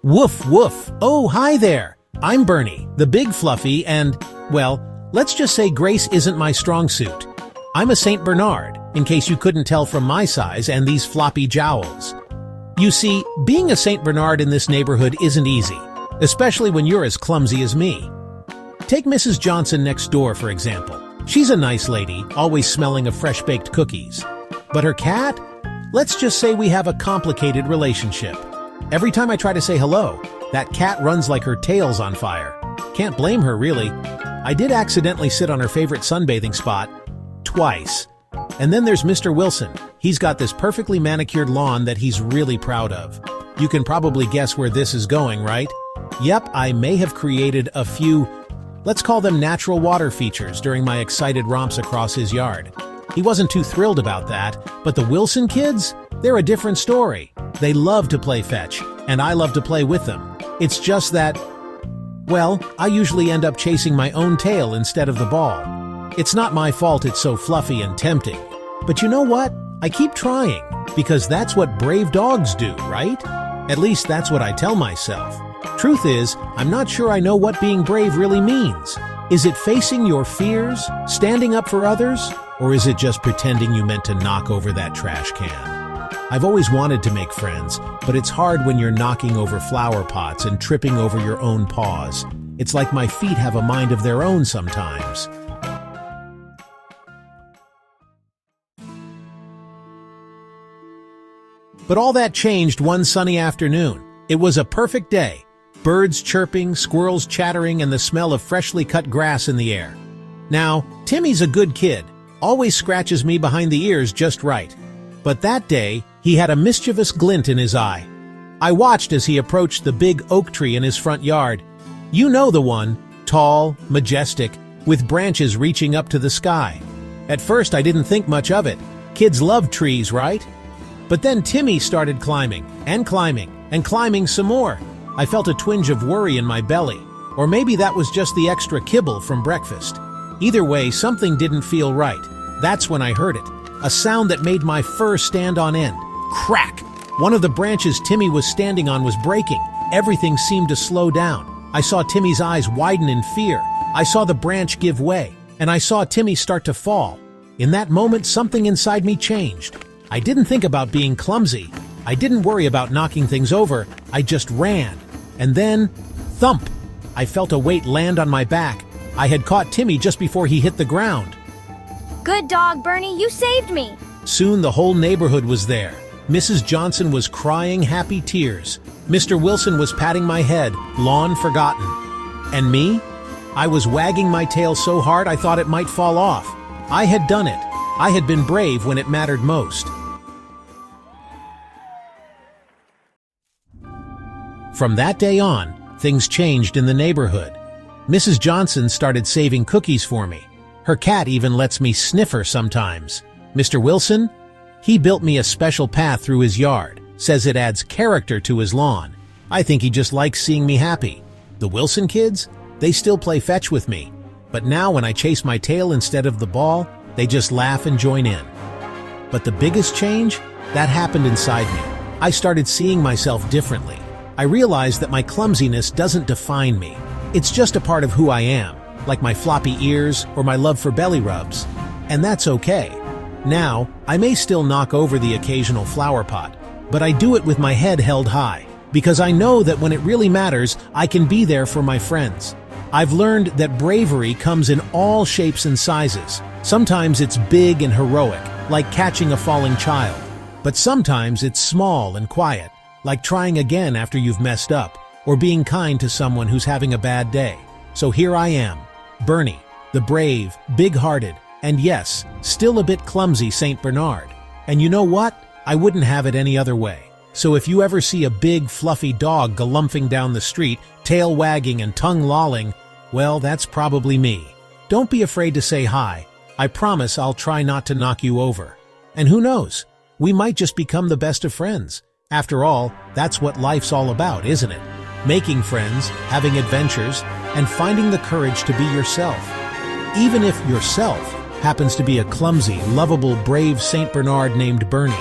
Woof woof. Oh, hi there. I'm Bernie, the big fluffy, and, well, let's just say Grace isn't my strong suit. I'm a Saint Bernard, in case you couldn't tell from my size and these floppy jowls. You see, being a Saint Bernard in this neighborhood isn't easy, especially when you're as clumsy as me. Take Mrs. Johnson next door, for example. She's a nice lady, always smelling of fresh-baked cookies. But her cat? Let's just say we have a complicated relationship. Every time I try to say hello, that cat runs like her tail's on fire. Can't blame her, really. I did accidentally sit on her favorite sunbathing spot twice. And then there's Mr. Wilson. He's got this perfectly manicured lawn that he's really proud of. You can probably guess where this is going, right? Yep, I may have created a few, let's call them natural water features during my excited romps across his yard. He wasn't too thrilled about that, but the Wilson kids? They're a different story. They love to play fetch, and I love to play with them. It's just that, well, I usually end up chasing my own tail instead of the ball. It's not my fault it's so fluffy and tempting. But you know what? I keep trying, because that's what brave dogs do, right? At least that's what I tell myself. Truth is, I'm not sure I know what being brave really means. Is it facing your fears, standing up for others, or is it just pretending you meant to knock over that trash can? I've always wanted to make friends, but it's hard when you're knocking over flower pots and tripping over your own paws. It's like my feet have a mind of their own sometimes. But all that changed one sunny afternoon. It was a perfect day. Birds chirping, squirrels chattering, and the smell of freshly cut grass in the air. Now, Timmy's a good kid, always scratches me behind the ears just right. But that day, he had a mischievous glint in his eye. I watched as he approached the big oak tree in his front yard. You know the one, tall, majestic, with branches reaching up to the sky. At first, I didn't think much of it. Kids love trees, right? But then Timmy started climbing, and climbing, and climbing some more. I felt a twinge of worry in my belly, or maybe that was just the extra kibble from breakfast. Either way, something didn't feel right. That's when I heard it, a sound that made my fur stand on end. Crack! One of the branches Timmy was standing on was breaking. Everything seemed to slow down. I saw Timmy's eyes widen in fear. I saw the branch give way, and I saw Timmy start to fall. In that moment, something inside me changed. I didn't think about being clumsy. I didn't worry about knocking things over. I just ran. And then, thump! I felt a weight land on my back. I had caught Timmy just before he hit the ground. Good dog, Bernie, you saved me. Soon the whole neighborhood was there. Mrs. Johnson was crying happy tears. Mr. Wilson was patting my head, lawn forgotten. And me? I was wagging my tail so hard I thought it might fall off. I had done it. I had been brave when it mattered most. From that day on, things changed in the neighborhood. Mrs. Johnson started saving cookies for me. Her cat even lets me sniff her sometimes. Mr. Wilson? He built me a special path through his yard, says it adds character to his lawn. I think he just likes seeing me happy. The Wilson kids? They still play fetch with me. But now when I chase my tail instead of the ball, they just laugh and join in. But the biggest change? That happened inside me. I started seeing myself differently. I realized that my clumsiness doesn't define me. It's just a part of who I am, like my floppy ears or my love for belly rubs. And that's okay. Now, I may still knock over the occasional flower pot, but I do it with my head held high, because I know that when it really matters, I can be there for my friends. I've learned that bravery comes in all shapes and sizes. Sometimes it's big and heroic, like catching a falling child. But sometimes it's small and quiet, like trying again after you've messed up, or being kind to someone who's having a bad day. So here I am, Bernie, the brave, big-hearted, and yes, still a bit clumsy Saint Bernard. And you know what? I wouldn't have it any other way. So if you ever see a big, fluffy dog galumphing down the street, tail wagging and tongue lolling, well, that's probably me. Don't be afraid to say hi. I promise I'll try not to knock you over. And who knows? We might just become the best of friends. After all, that's what life's all about, isn't it? Making friends, having adventures, and finding the courage to be yourself. Even if yourself happens to be a clumsy, lovable, brave Saint Bernard named Bernie.